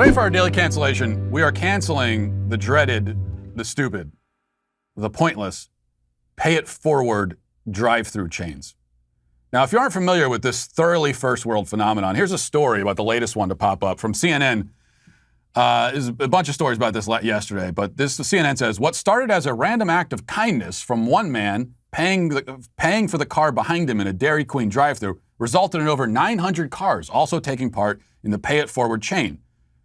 Ready for our daily cancellation? We are canceling the dreaded, the stupid, the pointless, pay-it-forward drive-through chains. Now, if you aren't familiar with this thoroughly first-world phenomenon, here's a story about the latest one to pop up from CNN. There's a bunch of stories about this yesterday, but the CNN says, what started as a random act of kindness from one man paying for the car behind him in a Dairy Queen drive-thru resulted in over 900 cars also taking part in the pay-it-forward chain.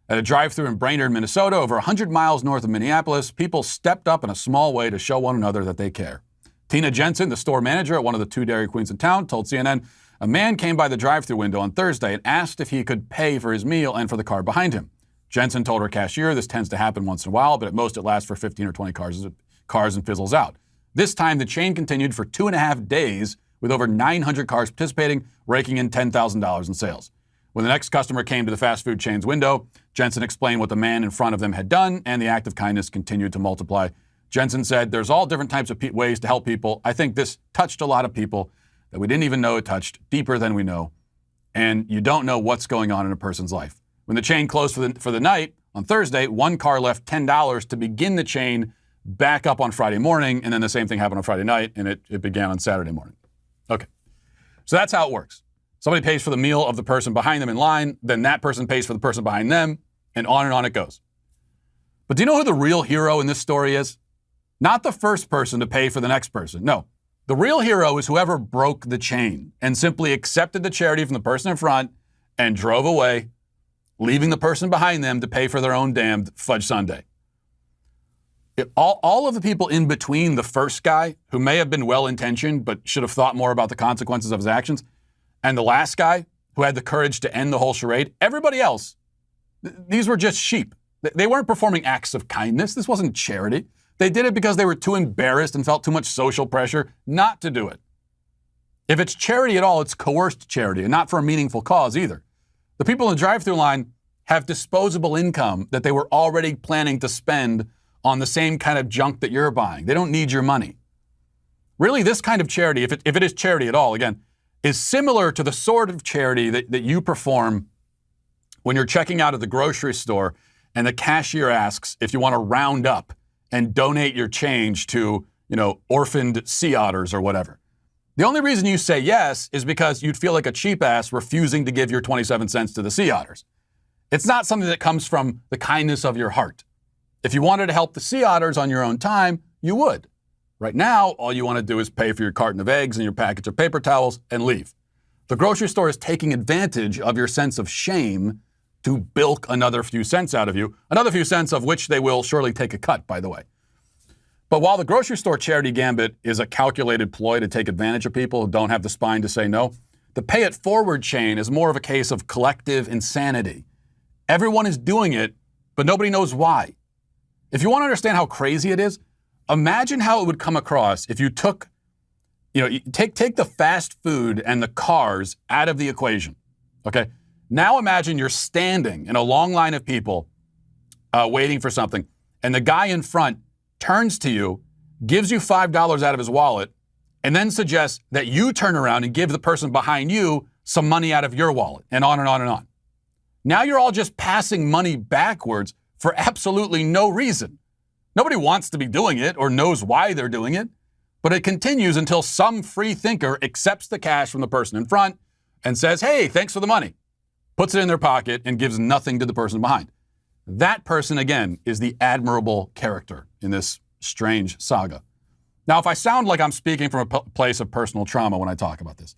At a drive-thru in Brainerd, Minnesota, over 100 miles north of Minneapolis, people stepped up in a small way to show one another that they care. Tina Jensen, the store manager at one of the 2 Dairy Queens in town, told CNN, a man came by the drive-thru window on Thursday and asked if he could pay for his meal and for the car behind him. Jensen told her cashier this tends to happen once in a while, but at most it lasts for 15 or 20 cars and fizzles out. This time, the chain continued for 2.5 days with over 900 cars participating, raking in $10,000 in sales. When the next customer came to the fast food chain's window, Jensen explained what the man in front of them had done, and the act of kindness continued to multiply. Jensen said, there's all different types of ways to help people. I think this touched a lot of people that we didn't even know it touched, deeper than we know. And you don't know what's going on in a person's life. When the chain closed for the night, on Thursday, one car left $10 to begin the chain back up on Friday morning, and then the same thing happened on Friday night, and it began on Saturday morning. Okay, so that's how it works. Somebody pays for the meal of the person behind them in line, then that person pays for the person behind them, and on it goes. But do you know who the real hero in this story is? Not the first person to pay for the next person. No, the real hero is whoever broke the chain and simply accepted the charity from the person in front and drove away, leaving the person behind them to pay for their own damned fudge sundae. All of the people in between the first guy, who may have been well-intentioned but should have thought more about the consequences of his actions, and the last guy, who had the courage to end the whole charade, everybody else, these were just sheep. They weren't performing acts of kindness. This wasn't charity. They did it because they were too embarrassed and felt too much social pressure not to do it. If it's charity at all, it's coerced charity, and not for a meaningful cause either. The people in the drive-thru line have disposable income that they were already planning to spend on the same kind of junk that you're buying. They don't need your money. Really, this kind of charity, if it is charity at all, again, is similar to the sort of charity that you perform when you're checking out at the grocery store and the cashier asks if you want to round up and donate your change to, orphaned sea otters or whatever. The only reason you say yes is because you'd feel like a cheap ass refusing to give your 27 cents to the sea otters. It's not something that comes from the kindness of your heart. If you wanted to help the sea otters on your own time, you would. Right now, all you want to do is pay for your carton of eggs and your package of paper towels and leave. The grocery store is taking advantage of your sense of shame to bilk another few cents out of you, another few cents of which they will surely take a cut, by the way. But while the grocery store charity gambit is a calculated ploy to take advantage of people who don't have the spine to say no, the pay-it-forward chain is more of a case of collective insanity. Everyone is doing it, but nobody knows why. If you want to understand how crazy it is, imagine how it would come across if you took, take the fast food and the cars out of the equation, okay? Now imagine you're standing in a long line of people waiting for something, and the guy in front turns to you, gives you $5 out of his wallet, and then suggests that you turn around and give the person behind you some money out of your wallet, and on and on and on. Now you're all just passing money backwards for absolutely no reason. Nobody wants to be doing it or knows why they're doing it, but it continues until some free thinker accepts the cash from the person in front and says, hey, thanks for the money, puts it in their pocket and gives nothing to the person behind. That person, again, is the admirable character in this strange saga. Now, if I sound like I'm speaking from a place of personal trauma when I talk about this,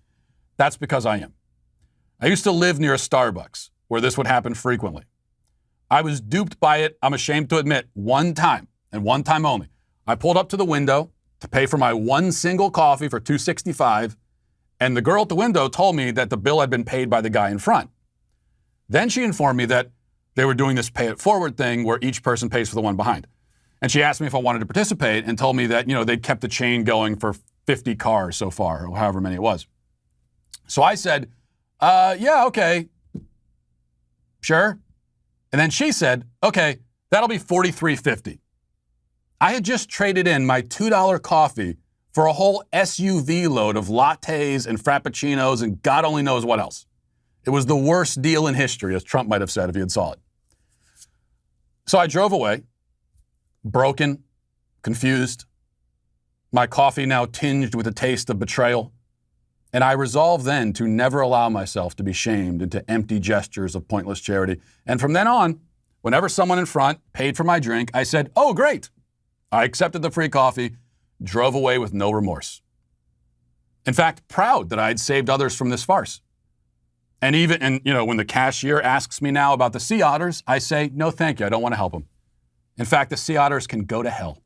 that's because I am. I used to live near a Starbucks where this would happen frequently. I was duped by it, I'm ashamed to admit, one time, and one time only. I pulled up to the window to pay for my one single coffee for $2.65, and the girl at the window told me that the bill had been paid by the guy in front. Then she informed me that they were doing this pay-it-forward thing where each person pays for the one behind. And she asked me if I wanted to participate and told me that, they'd kept the chain going for 50 cars so far, or however many it was. So I said, yeah, okay, sure. And then she said, okay, that'll be $43.50. I had just traded in my $2 coffee for a whole SUV load of lattes and frappuccinos and God only knows what else. It was the worst deal in history, as Trump might have said if he had saw it. So I drove away, broken, confused, my coffee now tinged with a taste of betrayal. And I resolved then to never allow myself to be shamed into empty gestures of pointless charity. And from then on, whenever someone in front paid for my drink, I said, "Oh, great." I accepted the free coffee, drove away with no remorse. In fact, proud that I had saved others from this farce. And when the cashier asks me now about the sea otters, I say, "No, thank you. I don't want to help them. In fact, the sea otters can go to hell."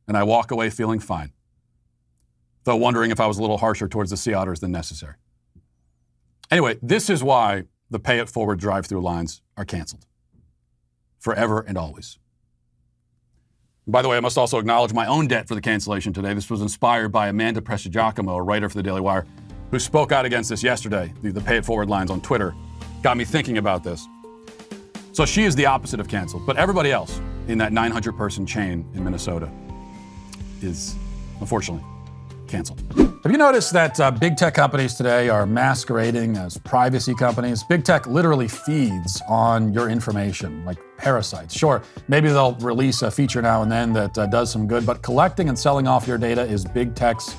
And I walk away feeling fine, though wondering if I was a little harsher towards the sea otters than necessary. Anyway, this is why the pay it forward drive-through lines are canceled. Forever and always. By the way, I must also acknowledge my own debt for the cancellation today. This was inspired by Amanda Prestigiacomo, a writer for the Daily Wire, who spoke out against this yesterday. The pay it forward lines on Twitter got me thinking about this. So she is the opposite of canceled, but everybody else in that 900-person chain in Minnesota is, unfortunately, canceled. Have you noticed that big tech companies today are masquerading as privacy companies? Big tech literally feeds on your information, like parasites. Sure, maybe they'll release a feature now and then that does some good, but collecting and selling off your data is big tech's,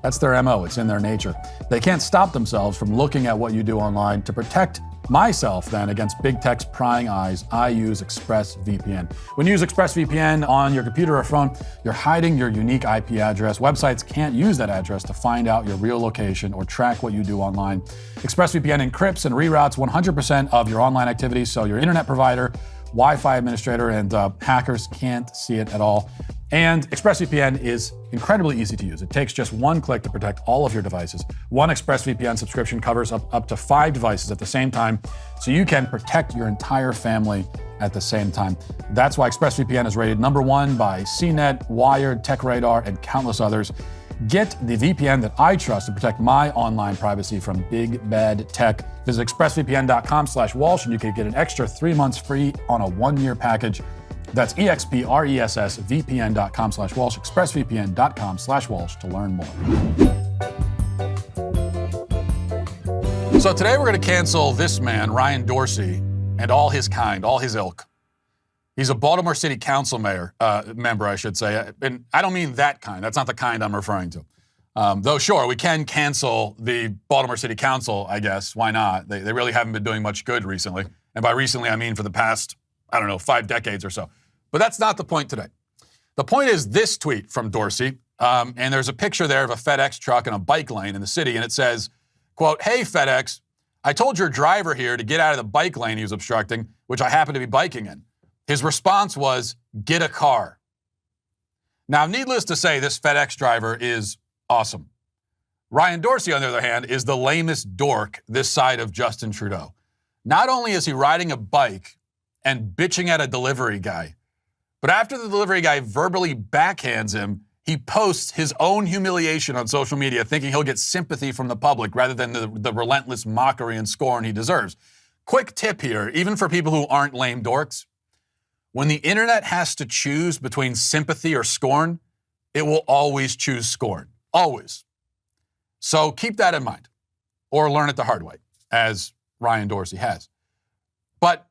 that's their MO, it's in their nature. They can't stop themselves from looking at what you do online. To protect myself then against big tech's prying eyes, I use ExpressVPN. When you use ExpressVPN on your computer or phone, you're hiding your unique IP address. Websites can't use that address to find out your real location or track what you do online. ExpressVPN encrypts and reroutes 100% of your online activities, so your internet provider, Wi-Fi administrator, and hackers can't see it at all. And ExpressVPN is incredibly easy to use. It takes just one click to protect all of your devices. One ExpressVPN subscription covers up to 5 devices at the same time, so you can protect your entire family at the same time. That's why ExpressVPN is rated #1 by CNET, Wired, TechRadar, and countless others. Get the VPN that I trust to protect my online privacy from big bad tech. Visit expressvpn.com/Walsh and you can get an extra 3 months free on a 1-year package. That's expressvpn.com/Walsh, expressvpn.com/Walsh to learn more. So today we're going to cancel this man, Ryan Dorsey, and all his kind, all his ilk. He's a Baltimore City Council member, I should say. And I don't mean that kind. That's not the kind I'm referring to. Though, sure, we can cancel the Baltimore City Council, I guess. Why not? They really haven't been doing much good recently. And by recently, I mean for the past, 5 decades or so. But that's not the point today. The point is this tweet from Dorsey, and there's a picture there of a FedEx truck in a bike lane in the city, and it says, quote, "Hey, FedEx, I told your driver here to get out of the bike lane he was obstructing, which I happen to be biking in. His response was, get a car." Now, needless to say, this FedEx driver is awesome. Ryan Dorsey, on the other hand, is the lamest dork this side of Justin Trudeau. Not only is he riding a bike and bitching at a delivery guy, but after the delivery guy verbally backhands him, he posts his own humiliation on social media, thinking he'll get sympathy from the public rather than the relentless mockery and scorn he deserves. Quick tip here, even for people who aren't lame dorks. When the internet has to choose between sympathy or scorn, it will always choose scorn. Always. So keep that in mind, or learn it the hard way, as Ryan Dorsey has. But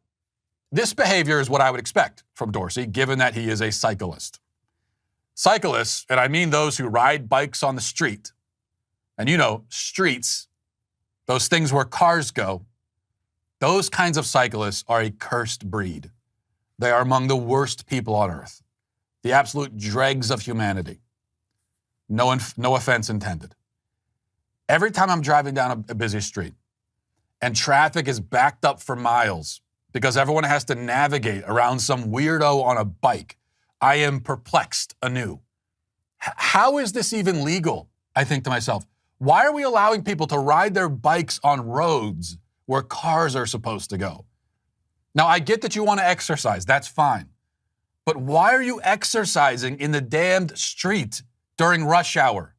this behavior is what I would expect from Dorsey, given that he is a cyclist. Cyclists, and I mean those who ride bikes on the street, and streets, those things where cars go, those kinds of cyclists are a cursed breed. They are among the worst people on earth, the absolute dregs of humanity. No offense intended. Every time I'm driving down a busy street and traffic is backed up for miles because everyone has to navigate around some weirdo on a bike, I am perplexed anew. How is this even legal? I think to myself, why are we allowing people to ride their bikes on roads where cars are supposed to go? Now, I get that you want to exercise. That's fine. But why are you exercising in the damned street during rush hour?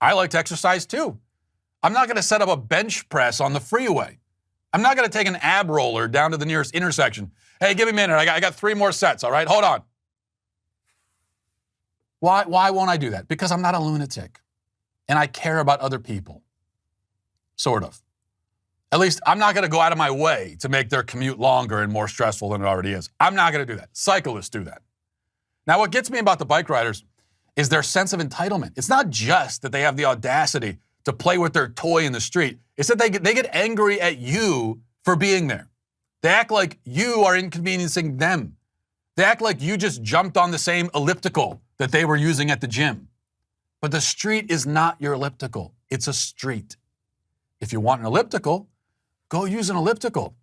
I like to exercise too. I'm not going to set up a bench press on the freeway. I'm not going to take an ab roller down to the nearest intersection. Hey, give me a minute. I got 3 more sets, all right? Hold on. Why won't I do that? Because I'm not a lunatic. And I care about other people. Sort of. At least I'm not going to go out of my way to make their commute longer and more stressful than it already is. I'm not going to do that. Cyclists do that. Now, what gets me about the bike riders is their sense of entitlement. It's not just that they have the audacity to play with their toy in the street. It's that they get angry at you for being there. They act like you are inconveniencing them. They act like you just jumped on the same elliptical that they were using at the gym. But the street is not your elliptical. It's a street. If you want an elliptical, go use an elliptical.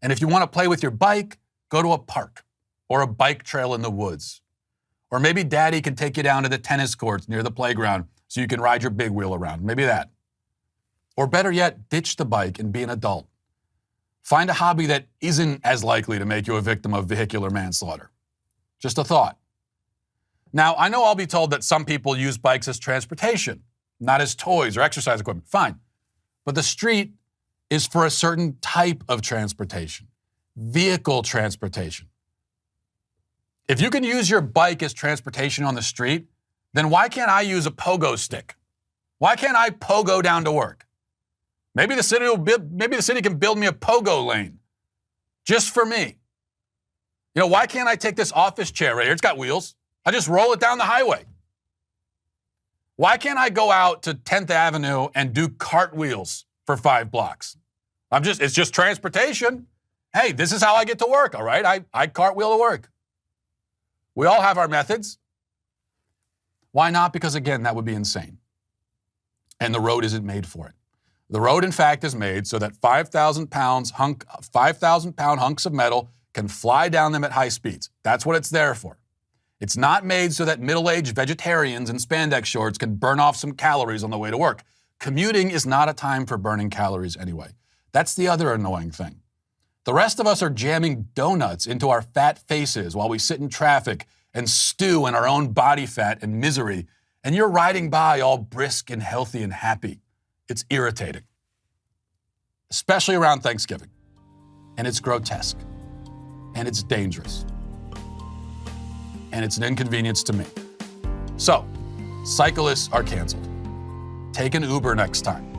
And if you want to play with your bike, go to a park or a bike trail in the woods. Or maybe daddy can take you down to the tennis courts near the playground so you can ride your big wheel around. Maybe that. Or better yet, ditch the bike and be an adult. Find a hobby that isn't as likely to make you a victim of vehicular manslaughter. Just a thought. Now, I know I'll be told that some people use bikes as transportation, not as toys or exercise equipment. Fine. But the street is for a certain type of transportation, vehicle transportation. If you can use your bike as transportation on the street, then why can't I use a pogo stick? Why can't I pogo down to work? Maybe the city can build me a pogo lane just for me. Why can't I take this office chair right here? It's got wheels. I just roll it down the highway. Why can't I go out to 10th Avenue and do cartwheels for 5 blocks? It's just transportation. Hey, this is how I get to work, all right? I cartwheel to work. We all have our methods. Why not? Because again, that would be insane. And the road isn't made for it. The road, in fact, is made so that 5,000-pound hunks of metal can fly down them at high speeds. That's what it's there for. It's not made so that middle-aged vegetarians in spandex shorts can burn off some calories on the way to work. Commuting is not a time for burning calories anyway. That's the other annoying thing. The rest of us are jamming donuts into our fat faces while we sit in traffic and stew in our own body fat and misery, and you're riding by all brisk and healthy and happy. It's irritating, especially around Thanksgiving. And it's grotesque. And it's dangerous. And it's an inconvenience to me. So, cyclists are canceled. Take an Uber next time.